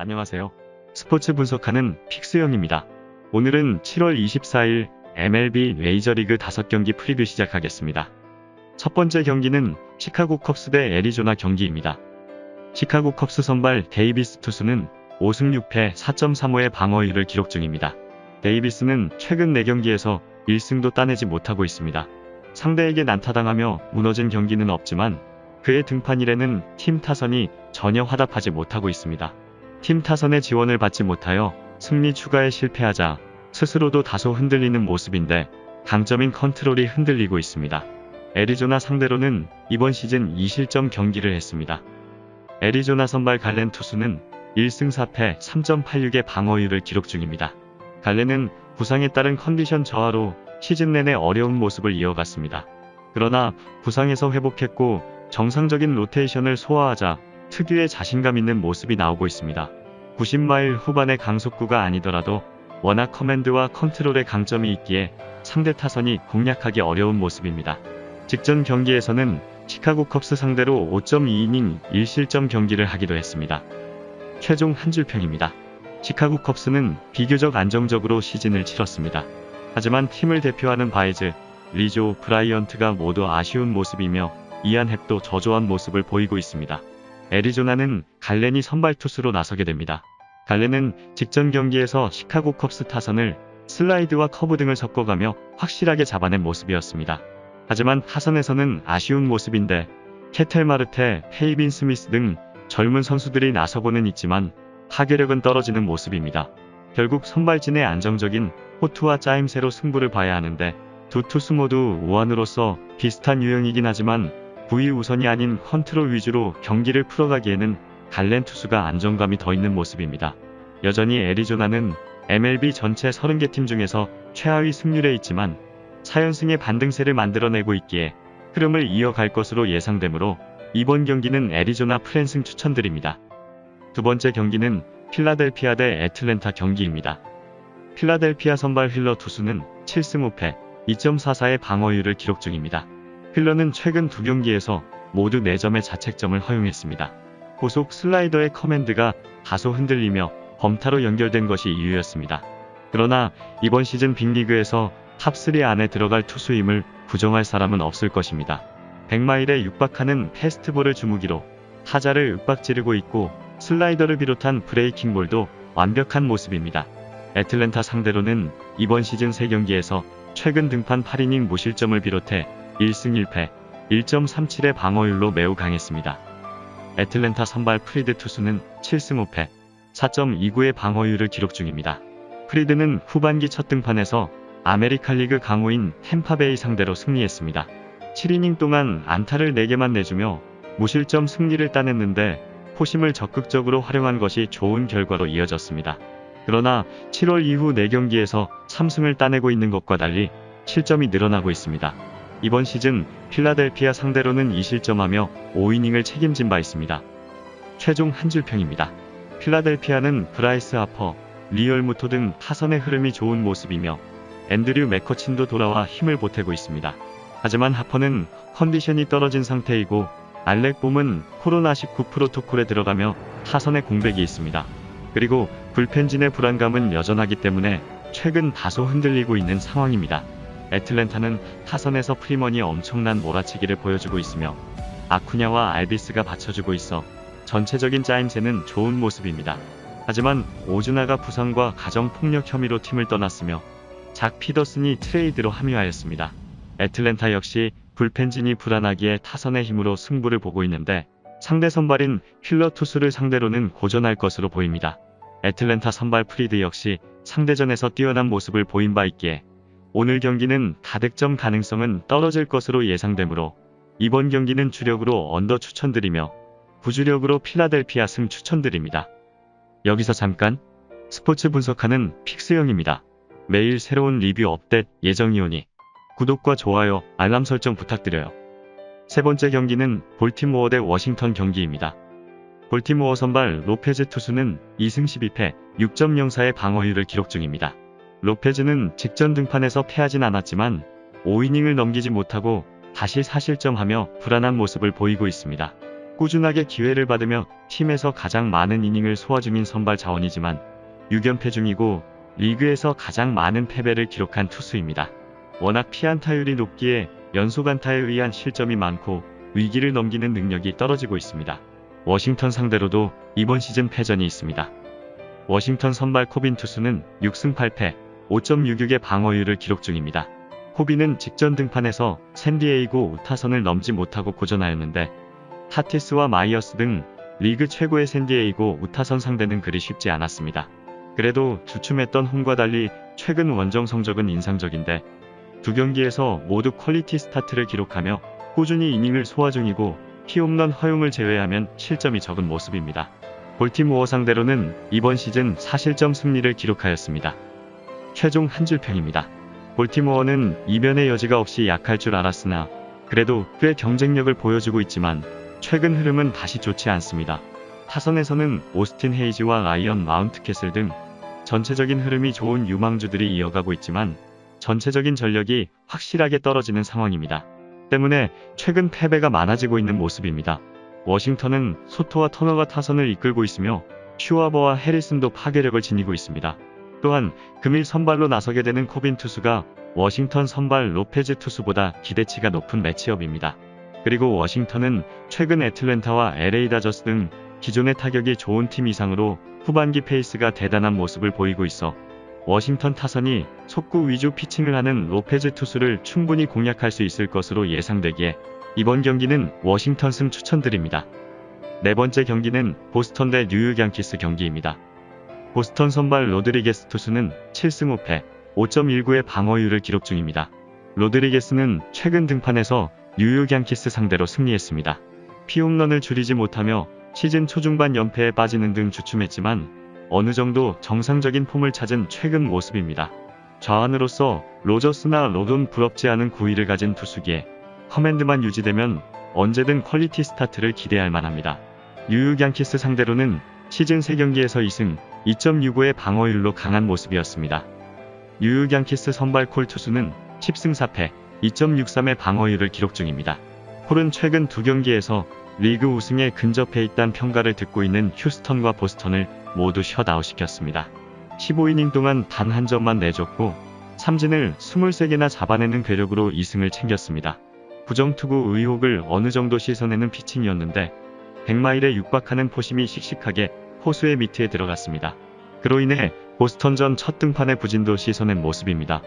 안녕하세요. 스포츠 분석하는 픽스형입니다. 오늘은 7월 24일 MLB 메이저리그 5경기 프리뷰 시작하겠습니다. 첫 번째 경기는 시카고 컵스 대 애리조나 경기입니다. 시카고 컵스 선발 데이비스 투수는 5승 6패 4.35의 방어율을 기록 중입니다. 데이비스는 최근 4경기에서 1승도 따내지 못하고 있습니다. 상대에게 난타당하며 무너진 경기는 없지만 그의 등판일에는 팀 타선이 전혀 화답하지 못하고 있습니다. 팀 타선의 지원을 받지 못하여 승리 추가에 실패하자 스스로도 다소 흔들리는 모습인데 강점인 컨트롤이 흔들리고 있습니다. 애리조나 상대로는 이번 시즌 2실점 경기를 했습니다. 애리조나 선발 갈렌 투수는 1승 4패 3.86의 방어율을 기록 중입니다. 갈렌은 부상에 따른 컨디션 저하로 시즌 내내 어려운 모습을 이어갔습니다. 그러나 부상에서 회복했고 정상적인 로테이션을 소화하자 특유의 자신감 있는 모습이 나오고 있습니다. 90마일 후반의 강속구가 아니더라도 워낙 커맨드와 컨트롤의 강점이 있기에 상대 타선이 공략하기 어려운 모습입니다. 직전 경기에서는 시카고 컵스 상대로 5.2이닝 1실점 경기를 하기도 했습니다. 최종 한 줄 평입니다. 시카고 컵스는 비교적 안정적으로 시즌을 치렀습니다. 하지만 팀을 대표하는 바이즈, 리조, 브라이언트가 모두 아쉬운 모습이며 이안 헵도 저조한 모습을 보이고 있습니다. 애리조나는 갈렌이 선발 투수로 나서게 됩니다. 갈렌은 직전 경기에서 시카고 컵스 타선을 슬라이드와 커브 등을 섞어가며 확실하게 잡아낸 모습이었습니다. 하지만 타선에서는 아쉬운 모습인데 케텔 마르테, 페이빈 스미스 등 젊은 선수들이 나서고는 있지만 타격력은 떨어지는 모습입니다. 결국 선발진의 안정적인 호투와 짜임새로 승부를 봐야 하는데 두 투수 모두 우완으로서 비슷한 유형이긴 하지만 부위 우선이 아닌 컨트롤 위주로 경기를 풀어가기에는 갈렌 투수가 안정감이 더 있는 모습입니다. 여전히 애리조나는 MLB 전체 30개 팀 중에서 최하위 승률에 있지만 4연승의 반등세를 만들어내고 있기에 흐름을 이어갈 것으로 예상되므로 이번 경기는 애리조나 프랜승 추천드립니다. 두 번째 경기는 필라델피아 대 애틀랜타 경기입니다. 필라델피아 선발 휠러 투수는 7승 5패 2.44의 방어율을 기록 중입니다. 휠러는 최근 2경기에서 모두 4점의 자책점을 허용했습니다. 고속 슬라이더의 커맨드가 다소 흔들리며 범타로 연결된 것이 이유였습니다. 그러나 이번 시즌 빅리그에서 탑3 안에 들어갈 투수임을 부정할 사람은 없을 것입니다. 100마일에 육박하는 패스트볼을 주무기로 타자를 윽박지르고 있고 슬라이더를 비롯한 브레이킹볼도 완벽한 모습입니다. 애틀랜타 상대로는 이번 시즌 3경기에서 최근 등판 8이닝 무실점을 비롯해 1승 1패 1.37의 방어율로 매우 강했습니다. 애틀랜타 선발 프리드 투수는 7승 5패 4.29의 방어율을 기록 중입니다. 프리드는 후반기 첫 등판에서 아메리칸 리그 강호인 템파베이 상대로 승리했습니다. 7이닝 동안 안타를 4개만 내주며 무실점 승리를 따냈는데 포심을 적극적으로 활용한 것이 좋은 결과로 이어졌습니다. 그러나 7월 이후 4경기에서 3승을 따내고 있는 것과 달리 실점이 늘어나고 있습니다. 이번 시즌 필라델피아 상대로는 2실점하며 5이닝을 책임진 바 있습니다. 최종 한 줄 평입니다. 필라델피아는 브라이스 하퍼, 리얼무토 등 타선의 흐름이 좋은 모습이며 앤드류 맥커친도 돌아와 힘을 보태고 있습니다. 하지만 하퍼는 컨디션이 떨어진 상태이고 알렉 봄은 코로나19 프로토콜에 들어가며 타선의 공백이 있습니다. 그리고 불펜진의 불안감은 여전하기 때문에 최근 다소 흔들리고 있는 상황입니다. 애틀랜타는 타선에서 프리먼이 엄청난 몰아치기를 보여주고 있으며 아쿠냐와 알비스가 받쳐주고 있어 전체적인 짜임새는 좋은 모습입니다. 하지만 오즈나가 부상과 가정폭력 혐의로 팀을 떠났으며 작 피더슨이 트레이드로 합류하였습니다. 애틀랜타 역시 불펜진이 불안하기에 타선의 힘으로 승부를 보고 있는데 상대 선발인 휠러 투수를 상대로는 고전할 것으로 보입니다. 애틀랜타 선발 프리드 역시 상대전에서 뛰어난 모습을 보인 바 있기에 오늘 경기는 다득점 가능성은 떨어질 것으로 예상되므로 이번 경기는 주력으로 언더 추천드리며 부주력으로 필라델피아 승 추천드립니다. 여기서 잠깐 스포츠 분석하는 픽스형입니다. 매일 새로운 리뷰 업데이트 예정이오니 구독과 좋아요, 알람 설정 부탁드려요. 세 번째 경기는 볼티모어 대 워싱턴 경기입니다. 볼티모어 선발 로페즈 투수는 2승 12패 6.04의 방어율을 기록 중입니다. 로페즈는 직전 등판에서 패하진 않았지만 5이닝을 넘기지 못하고 다시 4실점하며 불안한 모습을 보이고 있습니다. 꾸준하게 기회를 받으며 팀에서 가장 많은 이닝을 소화 중인 선발 자원이지만 6연패 중이고 리그에서 가장 많은 패배를 기록한 투수입니다. 워낙 피안타율이 높기에 연속 안타에 의한 실점이 많고 위기를 넘기는 능력이 떨어지고 있습니다. 워싱턴 상대로도 이번 시즌 패전이 있습니다. 워싱턴 선발 코빈 투수는 6승 8패, 5.66의 방어율을 기록 중입니다. 코빈은 직전 등판에서 샌디에이고 우타선을 넘지 못하고 고전하였는데 타티스와 마이어스 등 리그 최고의 샌디에이고 우타선 상대는 그리 쉽지 않았습니다. 그래도 주춤했던 홈과 달리 최근 원정 성적은 인상적인데 두 경기에서 모두 퀄리티 스타트를 기록하며 꾸준히 이닝을 소화 중이고 피홈런 허용을 제외하면 실점이 적은 모습입니다. 볼티모어 상대로는 이번 시즌 4실점 승리를 기록하였습니다. 최종 한 줄평입니다. 볼티모어는 이변의 여지가 없이 약할 줄 알았으나 그래도 꽤 경쟁력을 보여주고 있지만 최근 흐름은 다시 좋지 않습니다. 타선에서는 오스틴 헤이지와 라이언 마운트캐슬 등 전체적인 흐름이 좋은 유망주들이 이어가고 있지만 전체적인 전력이 확실하게 떨어지는 상황입니다. 때문에 최근 패배가 많아지고 있는 모습입니다. 워싱턴은 소토와 터너가 타선을 이끌고 있으며 슈와버와 해리슨도 파괴력을 지니고 있습니다. 또한 금일 선발로 나서게 되는 코빈 투수가 워싱턴 선발 로페즈 투수보다 기대치가 높은 매치업입니다. 그리고 워싱턴은 최근 애틀랜타와 LA 다저스 등 기존의 타격이 좋은 팀 이상으로 후반기 페이스가 대단한 모습을 보이고 있어 워싱턴 타선이 속구 위주 피칭을 하는 로페즈 투수를 충분히 공략할 수 있을 것으로 예상되기에 이번 경기는 워싱턴 승 추천드립니다. 네 번째 경기는 보스턴 대 뉴욕 양키스 경기입니다. 보스턴 선발 로드리게스 투수는 7승 5패, 5.19의 방어율을 기록 중입니다. 로드리게스는 최근 등판에서 뉴욕 양키스 상대로 승리했습니다. 피홈런을 줄이지 못하며 시즌 초중반 연패에 빠지는 등 주춤했지만 어느 정도 정상적인 폼을 찾은 최근 모습입니다. 좌완으로서 로저스나 로돈 부럽지 않은 구위를 가진 투수기에 커맨드만 유지되면 언제든 퀄리티 스타트를 기대할 만합니다. 뉴욕 양키스 상대로는 시즌 3경기에서 2승, 2.65의 방어율로 강한 모습이었습니다. 뉴욕 양키스 선발 콜 투수는 10승 4패, 2.63의 방어율을 기록 중입니다. 콜은 최근 2경기에서 리그 우승에 근접해 있다는 평가를 듣고 있는 휴스턴과 보스턴을 모두 셧아웃시켰습니다. 15이닝 동안 단 한 점만 내줬고 삼진을 23개나 잡아내는 괴력으로 2승을 챙겼습니다. 부정투구 의혹을 어느 정도 씻어내는 피칭이었는데 100마일에 육박하는 포심이 씩씩하게 포수의 미트에 들어갔습니다. 그로 인해 보스턴전 첫 등판의 부진도 씻어낸 모습입니다.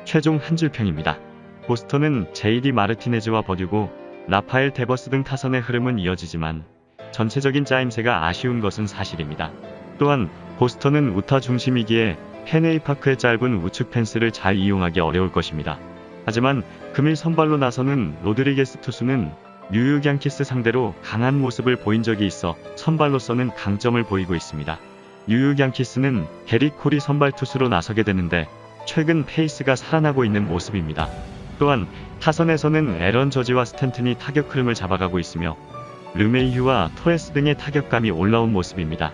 최종 한 줄평입니다. 보스턴은 JD 마르티네즈와 버듀고 라파엘 데버스 등 타선의 흐름은 이어지지만 전체적인 짜임새가 아쉬운 것은 사실입니다. 또한 보스턴은 우타 중심이기에 펜웨이 파크의 짧은 우측 펜스를 잘 이용하기 어려울 것입니다. 하지만 금일 선발로 나서는 로드리게스 투수는 뉴욕 양키스 상대로 강한 모습을 보인 적이 있어 선발로서는 강점을 보이고 있습니다. 뉴욕 양키스는 게릿 콜이 선발 투수로 나서게 되는데 최근 페이스가 살아나고 있는 모습입니다. 또한 타선에서는 에런 저지와 스탠튼이 타격 흐름을 잡아가고 있으며 르메이휴와 토레스 등의 타격감이 올라온 모습입니다.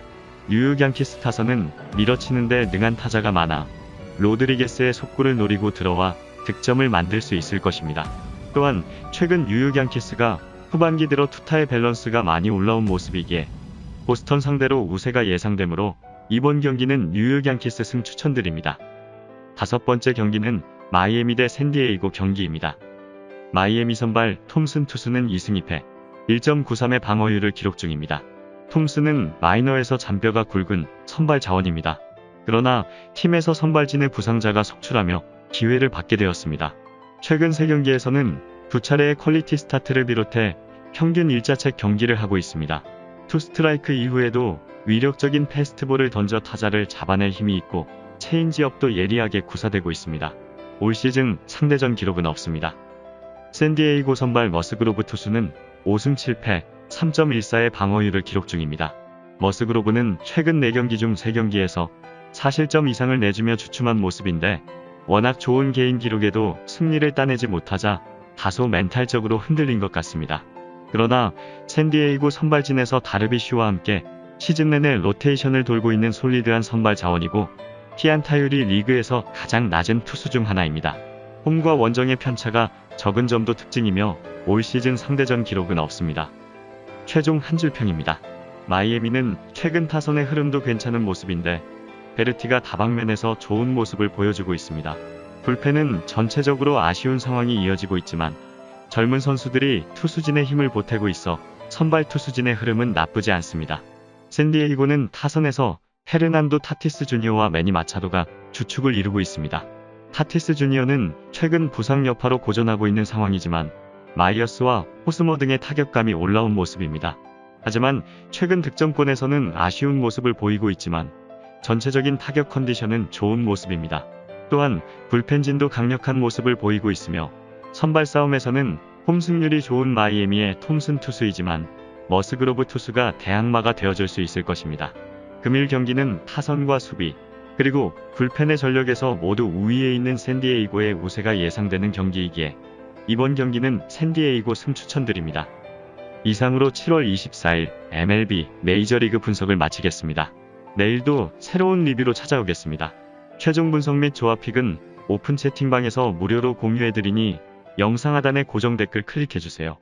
뉴욕 양키스 타선은 밀어치는데 능한 타자가 많아 로드리게스의 속구를 노리고 들어와 득점을 만들 수 있을 것입니다. 또한 최근 뉴욕 양키스가 후반기 들어 투타의 밸런스가 많이 올라온 모습이기에 보스턴 상대로 우세가 예상되므로 이번 경기는 뉴욕 양키스 승 추천드립니다. 다섯 번째 경기는 마이애미 대 샌디에이고 경기입니다. 마이애미 선발 톰슨 투수는 2승 2패, 1.93의 방어율을 기록 중입니다. 톰슨은 마이너에서 잔뼈가 굵은 선발 자원입니다. 그러나 팀에서 선발진의 부상자가 속출하며 기회를 받게 되었습니다. 최근 3경기에서는 2차례의 퀄리티 스타트를 비롯해 평균 1자책 경기를 하고 있습니다. 투 스트라이크 이후에도 위력적인 패스트볼을 던져 타자를 잡아낼 힘이 있고 체인지업도 예리하게 구사되고 있습니다. 올 시즌 상대전 기록은 없습니다. 샌디에이고 선발 머스그로브 투수는 5승 7패, 3.14의 방어율을 기록 중입니다. 머스그로브는 최근 4경기 중 3경기에서 4실점 이상을 내주며 주춤한 모습인데 워낙 좋은 개인 기록에도 승리를 따내지 못하자 다소 멘탈적으로 흔들린 것 같습니다. 그러나 샌디에이고 선발진에서 다르비슈와 함께 시즌 내내 로테이션을 돌고 있는 솔리드한 선발 자원이고 피안타율이 리그에서 가장 낮은 투수 중 하나입니다. 홈과 원정의 편차가 적은 점도 특징이며 올 시즌 상대전 기록은 없습니다. 최종 한 줄평입니다. 마이애미는 최근 타선의 흐름도 괜찮은 모습인데 베르티가 다방면에서 좋은 모습을 보여주고 있습니다. 불펜은 전체적으로 아쉬운 상황이 이어지고 있지만 젊은 선수들이 투수진의 힘을 보태고 있어 선발 투수진의 흐름은 나쁘지 않습니다. 샌디에이고는 타선에서 헤르난도 타티스 주니어와 매니 마차도가 주축을 이루고 있습니다. 타티스 주니어는 최근 부상 여파로 고전하고 있는 상황이지만 마이어스와 호스머 등의 타격감이 올라온 모습입니다. 하지만 최근 득점권에서는 아쉬운 모습을 보이고 있지만 전체적인 타격 컨디션은 좋은 모습입니다. 또한 불펜진도 강력한 모습을 보이고 있으며 선발 싸움에서는 홈 승률이 좋은 마이애미의 톰슨 투수이지만 머스그로브 투수가 대항마가 되어줄 수 있을 것입니다. 금일 경기는 타선과 수비, 그리고 불펜의 전력에서 모두 우위에 있는 샌디에이고의 우세가 예상되는 경기이기에 이번 경기는 샌디에이고 승 추천드립니다. 이상으로 7월 24일 MLB 메이저리그 분석을 마치겠습니다. 내일도 새로운 리뷰로 찾아오겠습니다. 최종 분석 및 조합픽은 오픈 채팅방에서 무료로 공유해드리니 영상 하단의 고정 댓글 클릭해주세요.